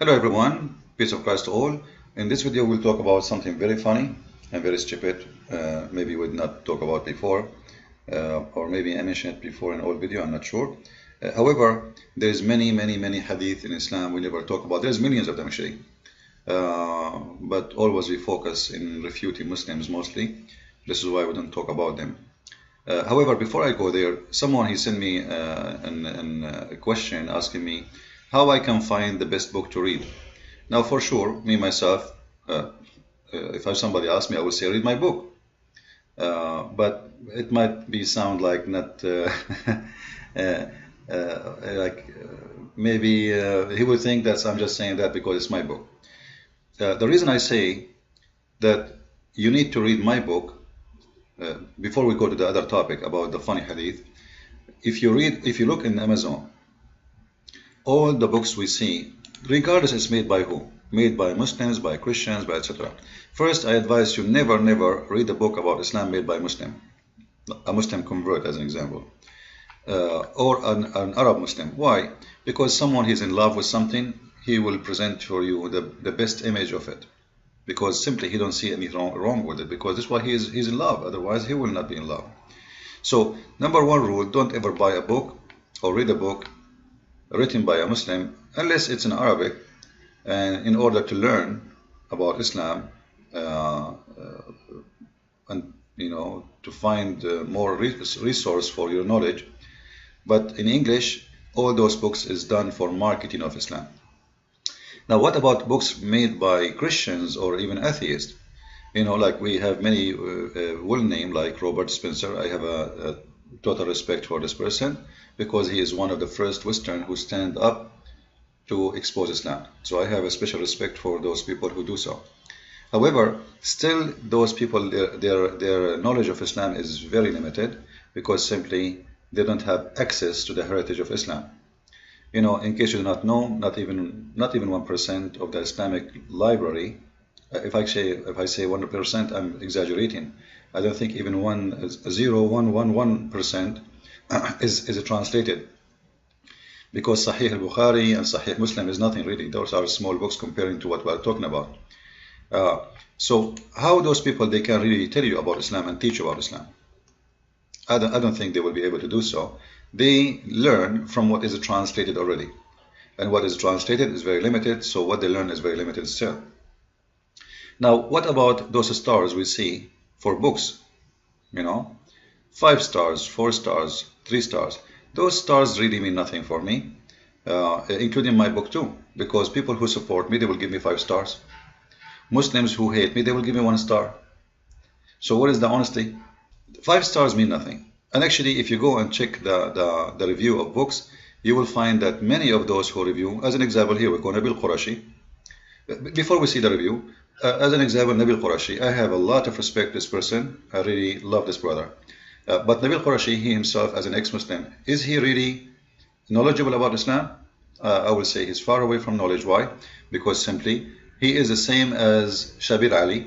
Hello everyone, peace of Christ to all. In this video we'll talk about something very funny and very stupid, maybe we did not talk about before, or maybe I mentioned it before in all video, I'm not sure. However, there's many hadith in Islam we never talk about. There's millions of them actually, but always we focus in refuting Muslims mostly. This is why we don't talk about them. However, before I go there, someone he sent me a question asking me how I can find the best book to read. Now, for sure, me myself, if somebody asks me, I will say read my book. But it might be sound like not maybe he would think that I'm just saying that because it's my book. The reason I say that you need to read my book before we go to the other topic about the funny hadith, if you look in Amazon, all the books we see, regardless it's made by who, made by Muslims, by Christians, by etc. First, I advise you never read a book about Islam made by a Muslim convert as an example, or an Arab Muslim. Why? Because someone who's in love with something, he will present for you the best image of it, because simply he don't see anything wrong with it, because that's why he's in love, otherwise he will not be in love. So number one rule, don't ever buy a book or read a book written by a Muslim unless it's in Arabic, and in order to learn about Islam and to find more resource for your knowledge. But in English, all those books is done for marketing of Islam. Now, what about books made by Christians or even atheists? Like we have many well-named, like Robert Spencer. I have a total respect for this person because he is one of the first Western who stand up to expose Islam. So I have a special respect for those people who do so. However, still those people, their knowledge of Islam is very limited because simply they don't have access to the heritage of Islam. In case you do not know, not even 1% of the Islamic library. If I say 100%, I'm exaggerating. I don't think even 0.111% is translated, because Sahih al-Bukhari and Sahih Muslim is nothing really. Those are small books comparing to what we are talking about. So how those people, they can really tell you about Islam and teach you about Islam? I don't think they will be able to do so. They learn from what is translated already, and what is translated is very limited, so what they learn is very limited still. Now, what about those stars we see for books? 5 stars, 4 stars, 3 stars. Those stars really mean nothing for me, including my book too, because people who support me, they will give me 5 stars. Muslims who hate me, they will give me 1 star. So what is the honesty? 5 stars mean nothing. And actually, if you go and check the review of books, you will find that many of those who review, as an example here, we go Nabil Qurashi. Before we see the review, as an example, Nabil Qurashi, I have a lot of respect for this person. I really love this brother. But Nabil Qurashi, he himself as an ex-Muslim, is he really knowledgeable about Islam? I will say he's far away from knowledge. Why? Because simply he is the same as Shabir Ali,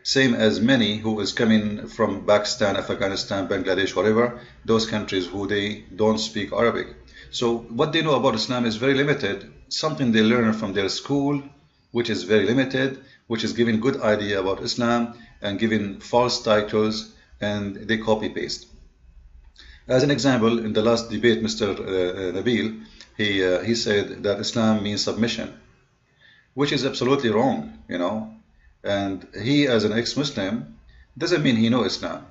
same as many who is coming from Pakistan, Afghanistan, Bangladesh, whatever, those countries who they don't speak Arabic. So what they know about Islam is very limited, something they learn from their school, which is very limited, which is giving good idea about Islam and giving false titles, and they copy paste. As an example, in the last debate, Mr. Nabil, he said that Islam means submission, which is absolutely wrong, and he, as an ex-Muslim, doesn't mean he knows Islam.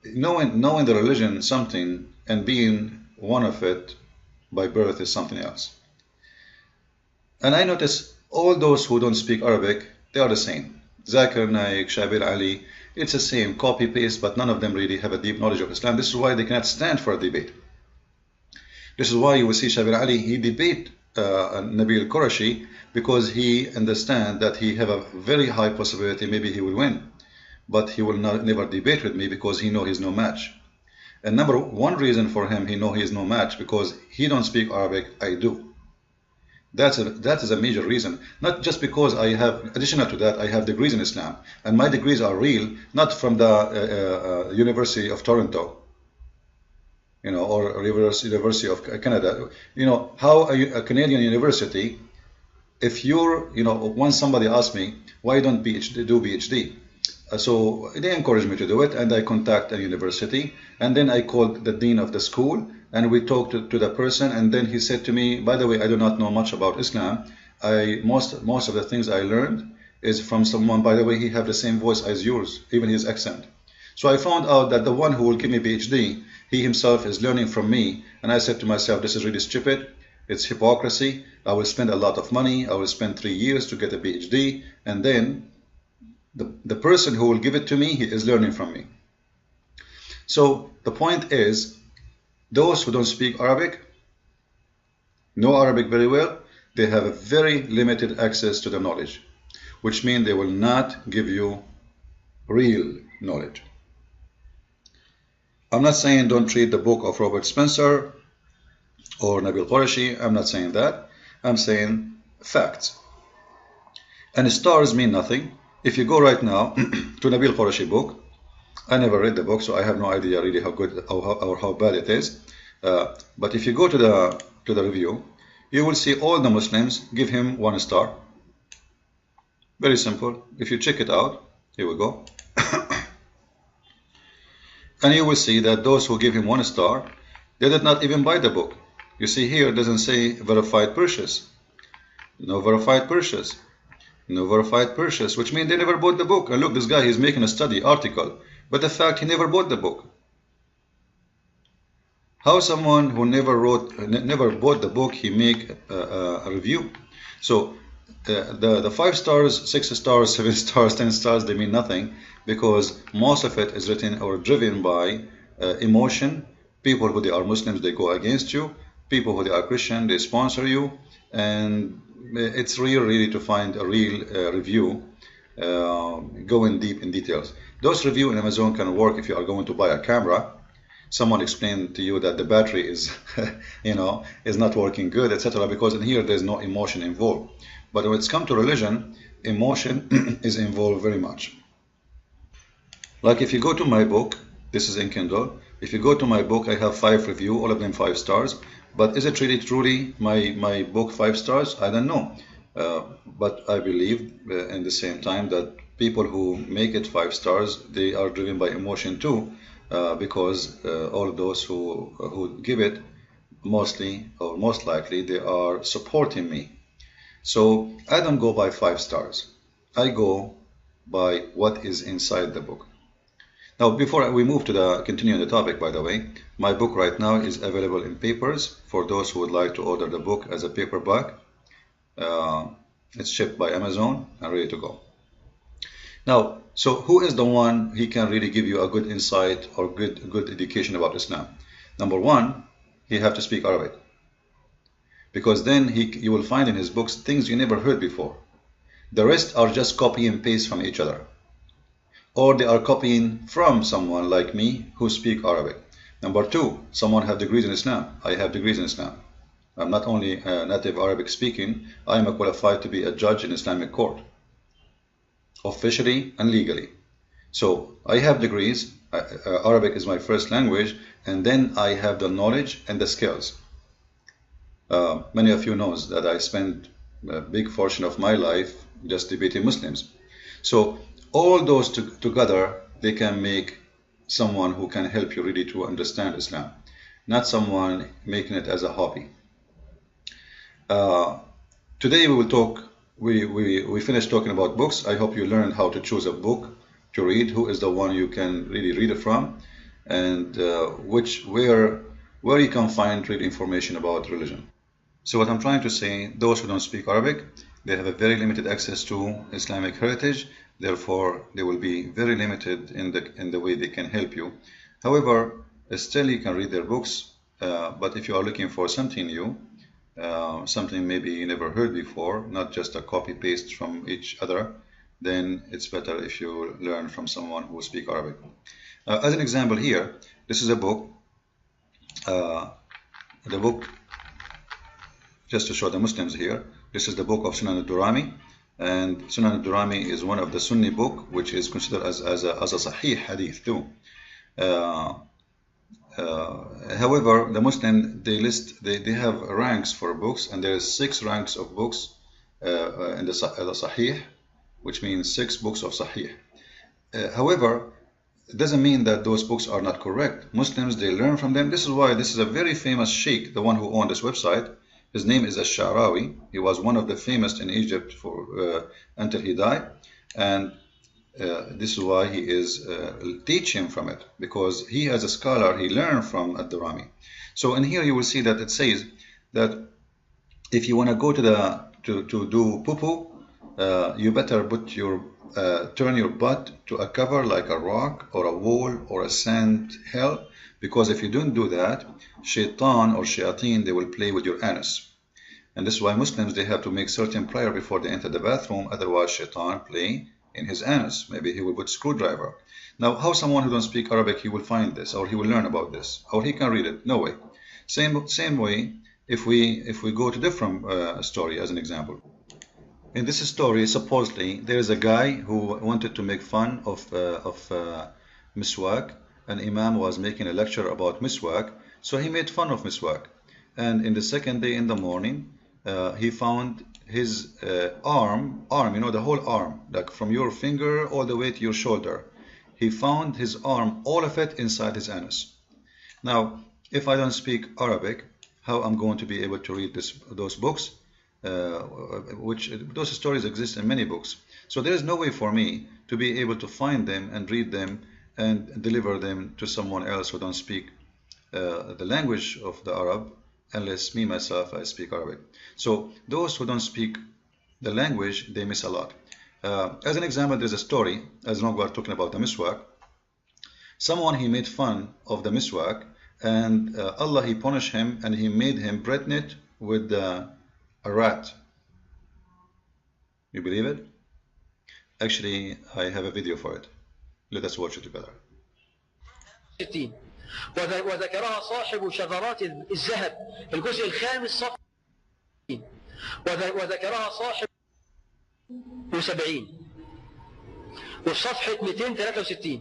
Knowing the religion something and being one of it by birth is something else. And I notice all those who don't speak Arabic, they are the same. Zakir Naik, Shabir Ali, it's the same, copy paste, but none of them really have a deep knowledge of Islam. This is why they cannot stand for a debate. This is why you will see Shabir Ali, he debate Nabil Qurashi, because he understands that he have a very high possibility maybe he will win, but he will never debate with me because he know he's no match. And number one reason for him, he know he is no match, because he don't speak Arabic, I do. That is a major reason. Not just because I have, additional to that, I have degrees in Islam, and my degrees are real, not from the University of Toronto. or University of Canada. How a Canadian university, if you're, once somebody asked me, why don't do PhD? So they encouraged me to do it, and I contact a university, and then I called the dean of the school, and we talked to the person, and then he said to me, by the way, I do not know much about Islam. Most of the things I learned is from someone, by the way, he have the same voice as yours, even his accent. So I found out that the one who will give me PhD, he himself is learning from me, and I said to myself, this is really stupid. It's hypocrisy. I will spend a lot of money. I will spend 3 years to get a PhD, and then the person who will give it to me, he is learning from me. So the point is, those who don't speak Arabic, know Arabic very well, they have a very limited access to the knowledge, which means they will not give you real knowledge. I'm not saying don't read the book of Robert Spencer or Nabil Qureshi. I'm not saying that. I'm saying facts. And stars mean nothing. If you go right now to Nabil Qureshi book, I never read the book, so I have no idea really how good or how bad it is. But if you go to the review, you will see all the Muslims give him 1 star. Very simple. If you check it out, here we go. And you will see that those who give him 1 star, they did not even buy the book. You see here, it doesn't say verified purchase. No verified purchase. No verified purchase, which means they never bought the book. And look, this guy, he's making a study article, but the fact he never bought the book. How someone who never bought the book, he make a review? So the 5 stars, 6 stars, 7 stars, 10 stars, they mean nothing, because most of it is written or driven by emotion. People who they are Muslims, they go against you. People who they are Christian, they sponsor you. And it's really to find a real review going deep in details. Those reviews in Amazon can work if you are going to buy a camera. Someone explained to you that the battery is is not working good, etc., because in here there's no emotion involved. But when it's come to religion, emotion is involved very much. Like if you go to my book, this is in Kindle. If you go to my book, I have 5 reviews, all of them 5 stars. But is it really truly my book 5 stars? I don't know. But I believe in the same time that people who make it 5 stars, they are driven by emotion too, because all of those who give it, mostly or most likely, they are supporting me. So I don't go by 5 stars. I go by what is inside the book. Now, before we move to continue the topic, by the way, my book right now is available in papers for those who would like to order the book as a paperback. It's shipped by Amazon and ready to go. Now, so who is the one he can really give you a good insight or good education about Islam? Number one, he have to speak Arabic, because then you will find in his books things you never heard before. The rest are just copy and paste from each other, or they are copying from someone like me who speak Arabic. Number two, someone have degrees in Islam. I have degrees in Islam. I'm not only native Arabic speaking, I am qualified to be a judge in Islamic court, officially and legally. So I have degrees, Arabic is my first language, and then I have the knowledge and the skills. Many of you knows that I spent a big portion of my life just debating Muslims. So all those together, they can make someone who can help you really to understand Islam, not someone making it as a hobby. Today we will talk, we finished talking about books. I hope you learned how to choose a book to read, who is the one you can really read it from, and where you can find real information about religion. So what I'm trying to say, those who don't speak Arabic, they have a very limited access to Islamic heritage. Therefore, they will be very limited in the way they can help you. However, still you can read their books, but if you are looking for something new, something maybe you never heard before, not just a copy-paste from each other, then it's better if you learn from someone who speaks Arabic. As an example here, this is a book. The book, just to show the Muslims here, this is the book of Sunan al-Durami. And Sunan al-Durami is one of the Sunni book, which is considered as a Sahih Hadith too. However, the Muslim, they have ranks for books, and there is 6 ranks of books in the Sahih, which means 6 books of Sahih. However, it doesn't mean that those books are not correct. Muslims, they learn from them. This is why this is a very famous sheikh, the one who owned this website. His name is Ash-Sha'rawi. He was one of the famous in Egypt for until he died, and this is why he is teaching from it, because he, as a scholar, he learned from Ad-Darimi. So in here you will see that it says that if you want to go to do poo-poo, you better put your turn your butt to a cover like a rock or a wall or a sand hill, because if you don't do that, shaitan or shayateen, they will play with your anus. And this is why Muslims, they have to make certain prayer before they enter the bathroom, otherwise shaitan play in his anus. Maybe he will put screwdriver. Now, how someone who don't speak Arabic, he will find this, or he will learn about this, or he can read it? No way. Same way if we go to different story as an example. In this story, supposedly, there is a guy who wanted to make fun of miswak. An imam was making a lecture about miswak, so he made fun of miswak. And in the second day in the morning, he found his arm, you know, the whole arm, like from your finger all the way to your shoulder. He found his arm, all of it inside his anus. Now, if I don't speak Arabic, how I'm going to be able to read those books? Those stories exist in many books. So there is no way for me to be able to find them and read them and deliver them to someone else who don't speak the language of the Arab, unless me myself I speak Arabic. So those who don't speak the language, they miss a lot. As an example, there's a story, as long as we're talking about the miswak. Someone, he made fun of the miswak, and Allah, he punished him, and he made him pregnant with a rat. You believe it? Actually, I have a video for it. Let us watch it together. وذكرها صاحب شذرات الذهب الجزء الخامس صفحة، وذكرها صاحب 70 والصفحة 263،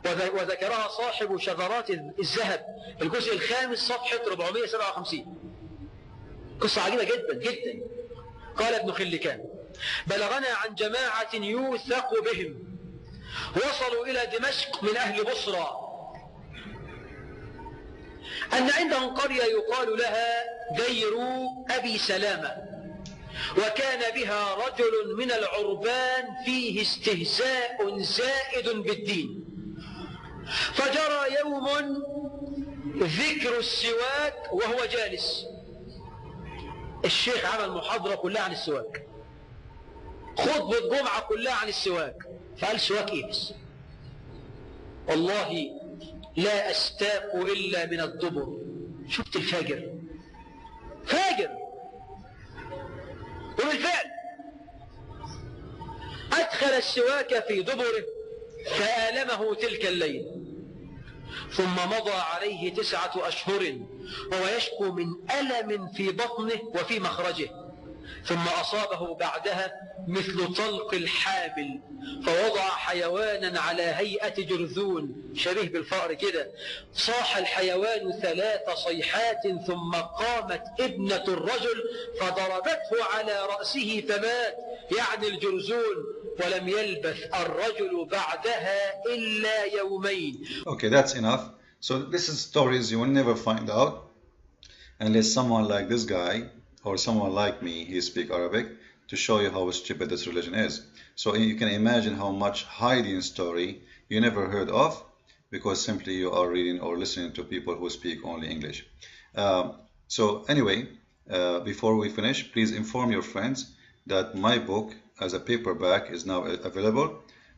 وذكرها صاحب شذرات الذهب الجزء الخامس صفحة 457. قصة عجيبة جدا جدا. قال ابن خلكان: بلغنا عن جماعة يوثق بهم وصلوا إلى دمشق من أهل بصرى أن عندهم قرية يقال لها دير أبي سلامة، وكان بها رجل من العربان فيه استهزاء زائد بالدين. فجرى يوم ذكر السواك وهو جالس. الشيخ عمل محاضرة كلها عن السواك، خطبة جمعة كلها عن السواك، فقال سواك ايه بس؟ والله لا استاق الا من الدبر. شفت الفاجر؟ فاجر. وبالفعل ادخل السواك في دبره فآلمه تلك الليل، ثم مضى عليه 9 أشهر وهو يشكو من ألم في بطنه وفي مخرجه، ثم أصابه بعدها مثل طلق الحامل، فوضع حيوانا على هيئة جرذون شبيه بالفأر كده. صاح الحيوان 3 صيحات، ثم قامت ابنة الرجل فضربته على رأسه فمات، يعني الجرذون، ولم يلبث الرجل بعدها إلا يومين. Okay, that's enough. So this is stories you will never find out unless someone like this guy or someone like me, he speak Arabic, to show you how stupid this religion is. So you can imagine how much hiding story you never heard of, because simply you are reading or listening to people who speak only English. So anyway, before we finish, please inform your friends that my book as a paperback is now available,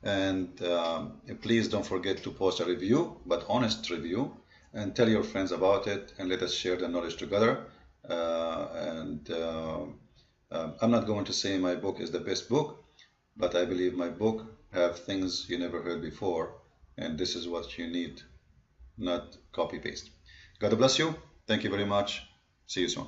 and please don't forget to post a review, but honest review, and tell your friends about it, and let us share the knowledge together. I'm not going to say my book is the best book, but I believe my book have things you never heard before, and this is what you need, not copy paste. God bless you. Thank you very much. See you soon.